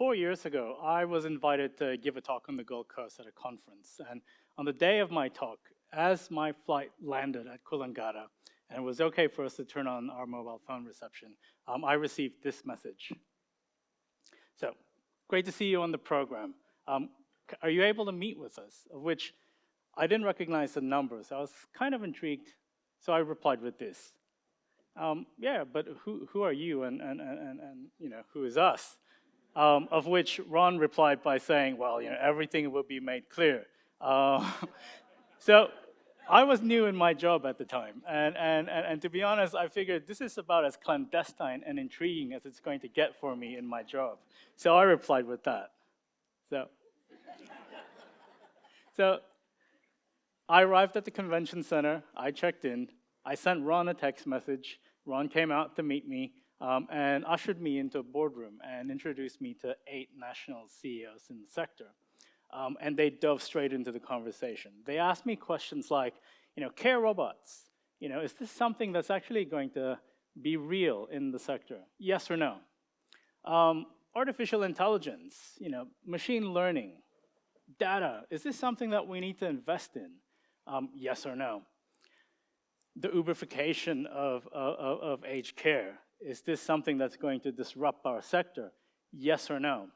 4 years ago, I was invited to give a talk on the Gold Coast at a conference. And on the day of my talk, as my flight landed at Coolangatta, and it was okay for us to turn on our mobile phone reception, I received this message. So, great to see you on the program. Are you able to meet with us? Of which I didn't recognize the numbers. I was kind of intrigued, so I replied with this. Yeah, but who are you and you know, who is us? Of which Ron replied by saying, well, you know, everything will be made clear. So I was new in my job at the time, and to be honest, I figured this is about as clandestine and intriguing as it's going to get for me in my job. So I replied with that. So I arrived at the convention center, I checked in, I sent Ron a text message. Ron came out to meet me and ushered me into a boardroom and introduced me to 8 national CEOs in the sector. And they dove straight into the conversation. They asked me questions like, you know, care robots, you know, is this something that's actually going to be real in the sector? Yes or no? Artificial intelligence, you know, machine learning, data, is this something that we need to invest in? Yes or no? The Uberification of aged care, is this something that's going to disrupt our sector? Yes or no?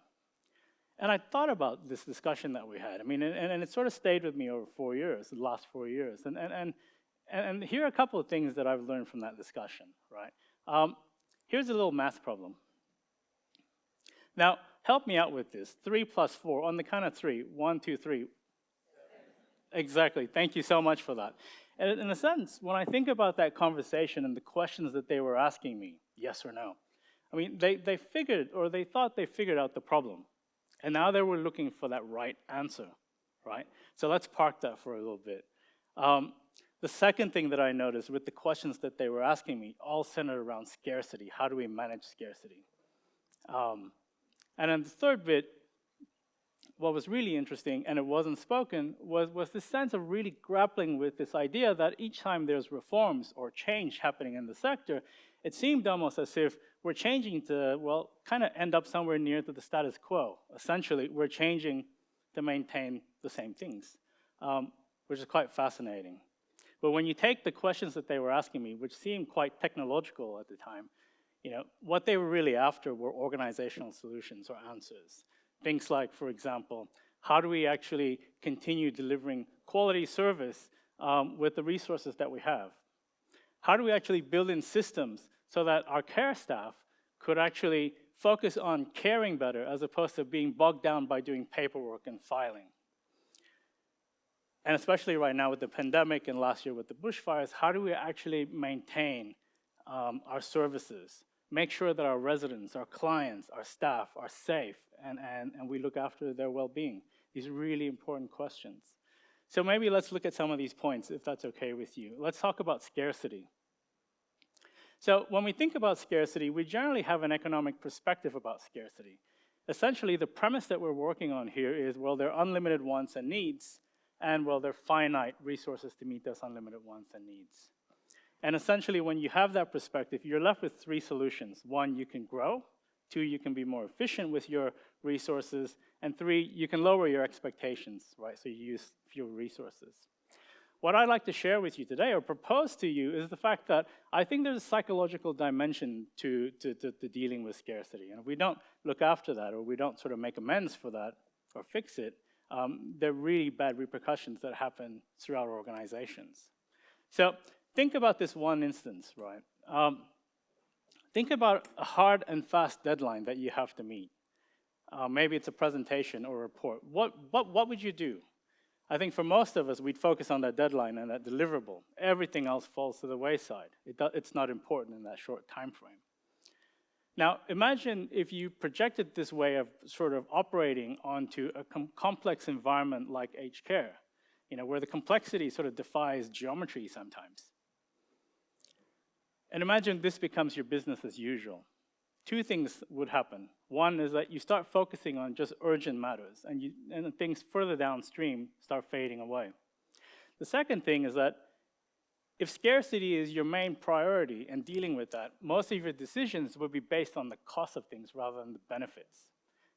And I thought about this discussion that we had. I mean, and it sort of stayed with me over 4 years, the last 4 years. And here are a couple of things that I've learned from that discussion, right? Here's a little math problem. Now, help me out with this. 3 plus 4, on the count of 3. 1, 2, 3. Exactly. Thank you so much for that. And in a sense, when I think about that conversation and the questions that they were asking me, yes or no, I mean, they figured, or they thought they figured out the problem. And now they were looking for that right answer, right? So let's park that for a little bit. The second thing that I noticed with the questions that they were asking me, all centered around scarcity. How do we manage scarcity? And then the third bit, what was really interesting, and it wasn't spoken, was this sense of really grappling with this idea that each time there's reforms or change happening in the sector, it seemed almost as if we're changing to, well, kind of end up somewhere near to the status quo. Essentially, we're changing to maintain the same things, which is quite fascinating. But when you take the questions that they were asking me, which seemed quite technological at the time, you know, what they were really after were organizational solutions or answers. Things like, for example, how do we actually continue delivering quality service with the resources that we have? How do we actually build in systems so that our care staff could actually focus on caring better as opposed to being bogged down by doing paperwork and filing? And especially right now with the pandemic and last year with the bushfires, how do we actually maintain our services? Make sure that our residents, our clients, our staff are safe and we look after their well-being. These are really important questions. So maybe let's look at some of these points, if that's okay with you. Let's talk about scarcity. So when we think about scarcity, we generally have an economic perspective about scarcity. Essentially, the premise that we're working on here is, well, there are unlimited wants and needs, and, well, there are finite resources to meet those unlimited wants and needs. And essentially, when you have that perspective, you're left with 3 solutions. 1, you can grow. 2, you can be more efficient with your resources. And 3, you can lower your expectations, right? So you use fewer resources. What I'd like to share with you today, or propose to you, is the fact that I think there's a psychological dimension to dealing with scarcity. And if we don't look after that, or we don't sort of make amends for that, or fix it, there are really bad repercussions that happen throughout our organizations. So think about this one instance, right? Think about a hard and fast deadline that you have to meet. Maybe it's a presentation or a report. What would you do? I think for most of us, we'd focus on that deadline and that deliverable. Everything else falls to the wayside. It's not important in that short time frame. Now, imagine if you projected this way of sort of operating onto a complex environment like aged care, you know, where the complexity sort of defies geometry sometimes. And imagine this becomes your business as usual. 2 things would happen. One is that you start focusing on just urgent matters, and things further downstream start fading away. The second thing is that if scarcity is your main priority and dealing with that, most of your decisions would be based on the cost of things rather than the benefits.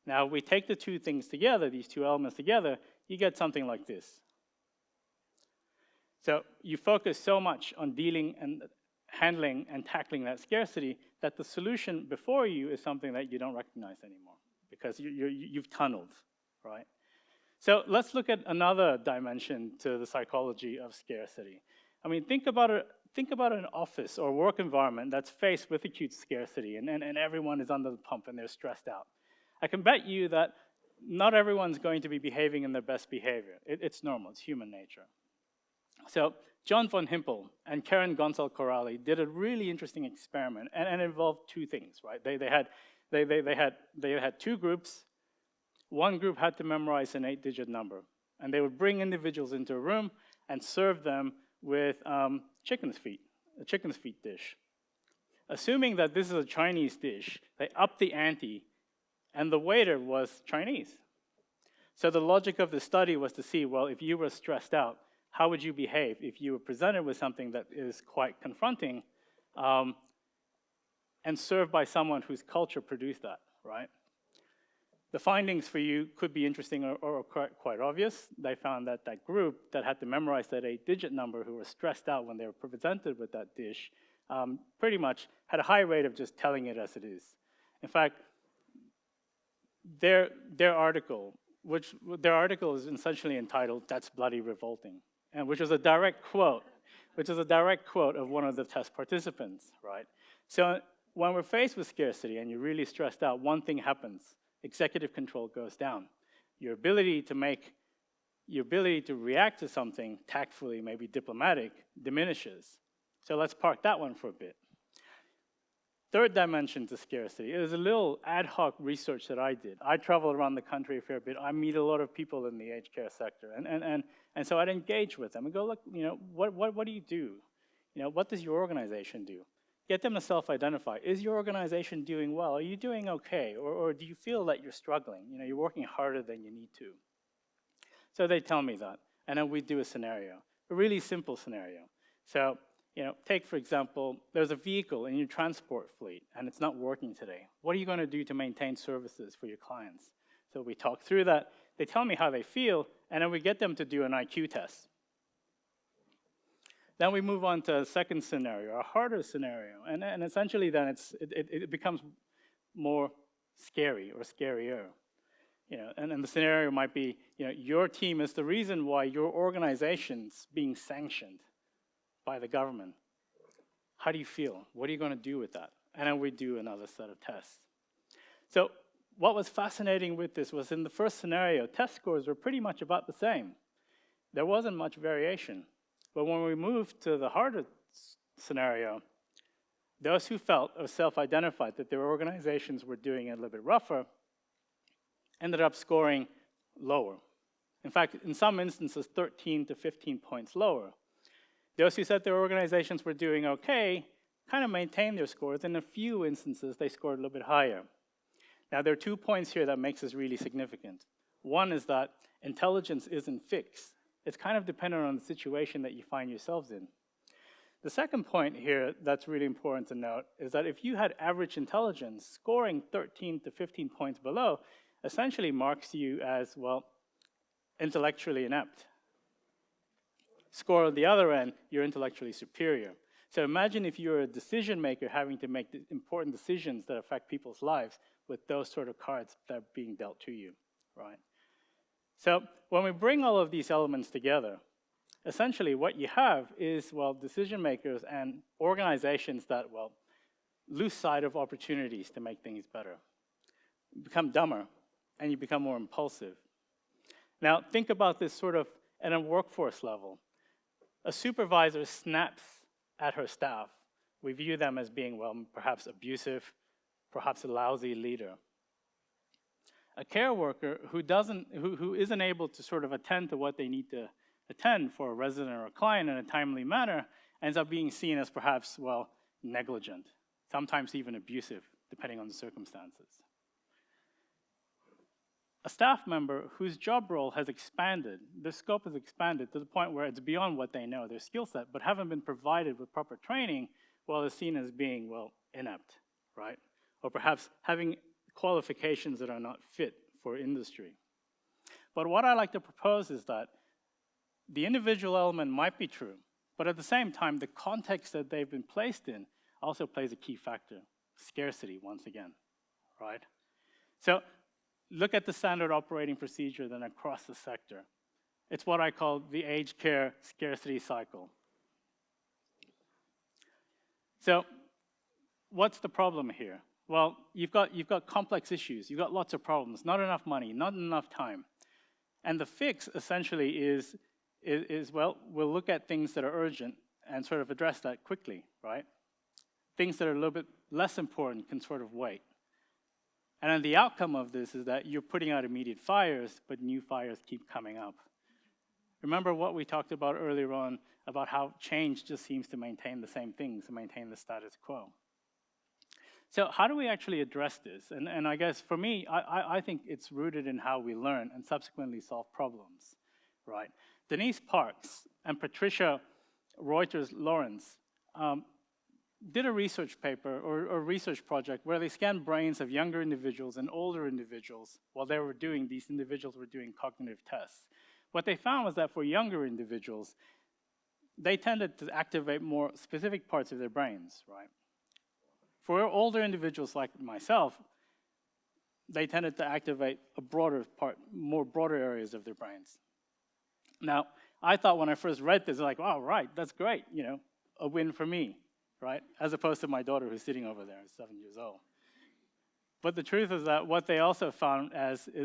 Now, if we take the two things together, these two elements together, you get something like this. So you focus so much on dealing and handling and tackling that scarcity that the solution before you is something that you don't recognize anymore because you've tunneled, right? So let's look at another dimension to the psychology of scarcity. I mean, think about an office or work environment that's faced with acute scarcity and everyone is under the pump and they're stressed out. I can bet you that not everyone's going to be behaving in their best behavior. It's normal, it's human nature. So John von Himpel and Karen Gonzalez-Corrali did a really interesting experiment and it involved two things, right? They had two groups. One group had to memorize an 8-digit number, and they would bring individuals into a room and serve them with a chicken's feet dish. Assuming that this is a Chinese dish, they upped the ante, and the waiter was Chinese. So the logic of the study was to see, well, if you were stressed out, how would you behave if you were presented with something that is quite confronting and served by someone whose culture produced that, right? The findings for you could be interesting or quite obvious. They found that that group that had to memorize that 8-digit number who were stressed out when they were presented with that dish pretty much had a high rate of just telling it as it is. In fact, their article is essentially entitled, "That's Bloody Revolting," and which is a direct quote of one of the test participants, right? So when we're faced with scarcity and you're really stressed out, one thing happens. Executive control goes down. Your ability to react to something tactfully, maybe diplomatic, diminishes. So let's park that one for a bit. Third dimension to scarcity is a little ad hoc research that I did. I travel around the country a fair bit. I meet a lot of people in the aged care sector, and so I'd engage with them and go, look, what do you do? What does your organization do? Get them to self-identify. Is your organization doing well? Are you doing okay? Or do you feel that you're struggling? You're working harder than you need to. So they tell me that. And then we do a scenario, a really simple scenario. So, take, for example, there's a vehicle in your transport fleet and it's not working today. What are you going to do to maintain services for your clients? So we talk through that. They tell me how they feel, and then we get them to do an IQ test. Then we move on to a second scenario, a harder scenario, and essentially then it becomes more scary or scarier. And the scenario might be, your team is the reason why your organization's being sanctioned by the government. How do you feel? What are you going to do with that? And then we do another set of tests. So what was fascinating with this was in the first scenario, test scores were pretty much about the same. There wasn't much variation. But when we moved to the harder scenario, those who felt or self-identified that their organizations were doing it a little bit rougher ended up scoring lower. In fact, in some instances, 13 to 15 points lower. Those who said their organizations were doing okay kind of maintained their scores. In a few instances, they scored a little bit higher. Now, there are 2 points here that makes this really significant. One is that intelligence isn't fixed. It's kind of dependent on the situation that you find yourselves in. The second point here that's really important to note is that if you had average intelligence, scoring 13 to 15 points below essentially marks you as, well, intellectually inept. Score on the other end, you're intellectually superior. So imagine if you're a decision maker having to make important decisions that affect people's lives with those sort of cards that are being dealt to you, right? So when we bring all of these elements together, essentially what you have is, well, decision makers and organizations that, well, lose sight of opportunities to make things better. You become dumber, and you become more impulsive. Now, think about this sort of at a workforce level. A supervisor snaps at her staff. We view them as being, well, perhaps abusive, perhaps a lousy leader. A care worker who isn't able to sort of attend to what they need to attend for a resident or a client in a timely manner ends up being seen as perhaps, well, negligent, sometimes even abusive, depending on the circumstances. A staff member whose job role has expanded, their scope has expanded to the point where it's beyond what they know, their skill set, but haven't been provided with proper training, well, is seen as being, well, inept, right? Or perhaps having qualifications that are not fit for industry. But what I like to propose is that the individual element might be true, but at the same time, the context that they've been placed in also plays a key factor. Scarcity, once again, right? So look at the standard operating procedure then across the sector. It's what I call the aged care scarcity cycle. So what's the problem here? Well, you've got complex issues. You've got lots of problems, not enough money, not enough time. And the fix essentially is well, we'll look at things that are urgent and sort of address that quickly, right? Things that are a little bit less important can sort of wait. And then the outcome of this is that you're putting out immediate fires, but new fires keep coming up. Remember what we talked about earlier on about how change just seems to maintain the same things, to maintain the status quo. So how do we actually address this? And I guess for me, I think it's rooted in how we learn and subsequently solve problems, right? Denise Parks and Patricia Reuters-Lawrence did a research paper or research project where they scanned brains of younger individuals and older individuals while these individuals were doing cognitive tests. What they found was that for younger individuals, they tended to activate more specific parts of their brains, right? For older individuals like myself, they tended to activate more broader areas of their brains. Now, I thought when I first read this, like, oh, right, that's great, a win for me, right? As opposed to my daughter who's sitting over there, 7 years old. But the truth is that what they also found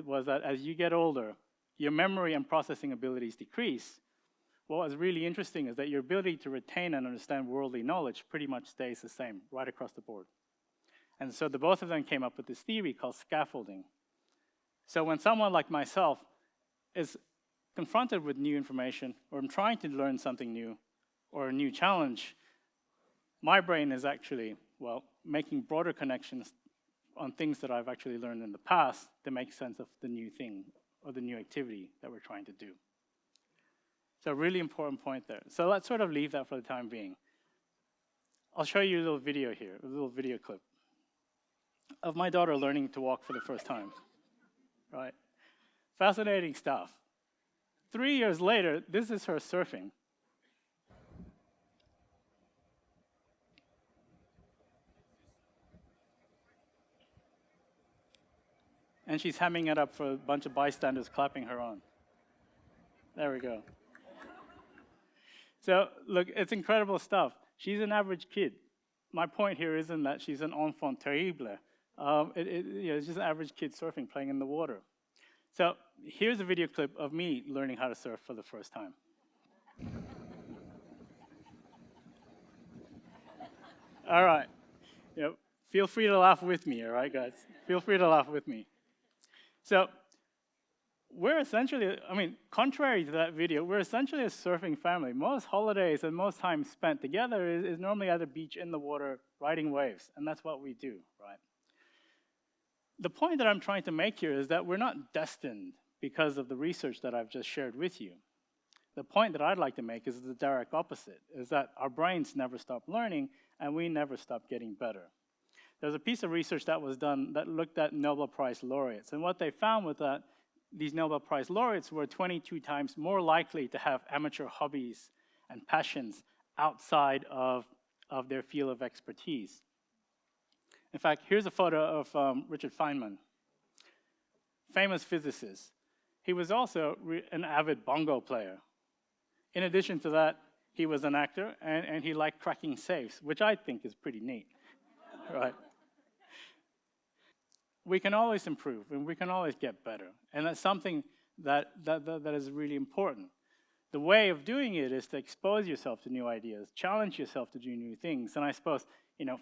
was that as you get older, your memory and processing abilities decrease. What was really interesting is that your ability to retain and understand worldly knowledge pretty much stays the same right across the board. And so the both of them came up with this theory called scaffolding. So when someone like myself is confronted with new information, or I'm trying to learn something new, or a new challenge, my brain is actually, well, making broader connections on things that I've actually learned in the past to make sense of the new thing or the new activity that we're trying to do. So a really important point there. So let's sort of leave that for the time being. I'll show you a little video here, a little video clip of my daughter learning to walk for the first time, right? Fascinating stuff. 3 years later, this is her surfing. And she's hamming it up for a bunch of bystanders clapping her on. There we go. So, look, it's incredible stuff. She's an average kid. My point here isn't that she's an enfant terrible. It's just an average kid surfing, playing in the water. So, here's a video clip of me learning how to surf for the first time. All right. Feel free to laugh with me, all right, guys? Feel free to laugh with me. So, we're essentially, contrary to that video, we're essentially a surfing family. Most holidays and most time spent together is normally at the beach, in the water, riding waves, and that's what we do, right? The point that I'm trying to make here is that we're not destined because of the research that I've just shared with you. The point that I'd like to make is the direct opposite, is that our brains never stop learning, and we never stop getting better. There's a piece of research that was done that looked at Nobel Prize laureates, and what they found was that these Nobel Prize laureates were 22 times more likely to have amateur hobbies and passions outside of their field of expertise. In fact, here's a photo of Richard Feynman, famous physicist. He was also an avid bongo player. In addition to that, he was an actor, and he liked cracking safes, which I think is pretty neat, right? We can always improve, and we can always get better. And that's something that is really important. The way of doing it is to expose yourself to new ideas, challenge yourself to do new things. And I suppose,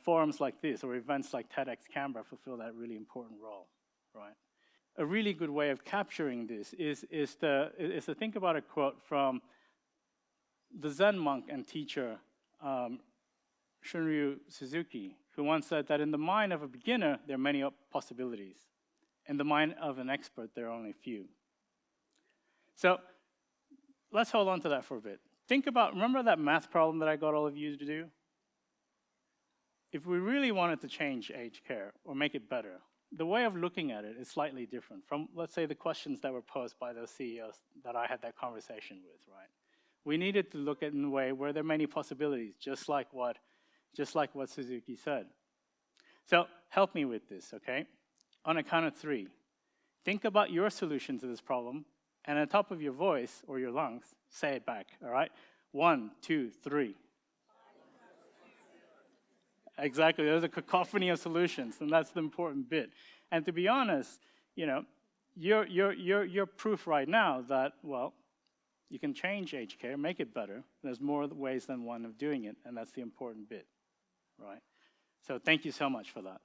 forums like this or events like TEDxCanberra fulfill that really important role, right? A really good way of capturing this is to think about a quote from the Zen monk and teacher, Shunryu Suzuki, who once said that in the mind of a beginner, there are many possibilities. In the mind of an expert, there are only few. So let's hold on to that for a bit. Remember that math problem that I got all of you to do? If we really wanted to change aged care or make it better, the way of looking at it is slightly different from, let's say, the questions that were posed by those CEOs that I had that conversation with, right? We needed to look at it in a way where there are many possibilities, just like what Suzuki said. So help me with this, okay? On a count of 3, think about your solution to this problem, and on top of your voice or your lungs, say it back, all right? 1, 2, 3. Exactly, there's a cacophony of solutions, and that's the important bit. And to be honest, you know, you're proof right now that, well, you can change aged care, make it better. There's more ways than one of doing it, and that's the important bit, right? So thank you so much for that.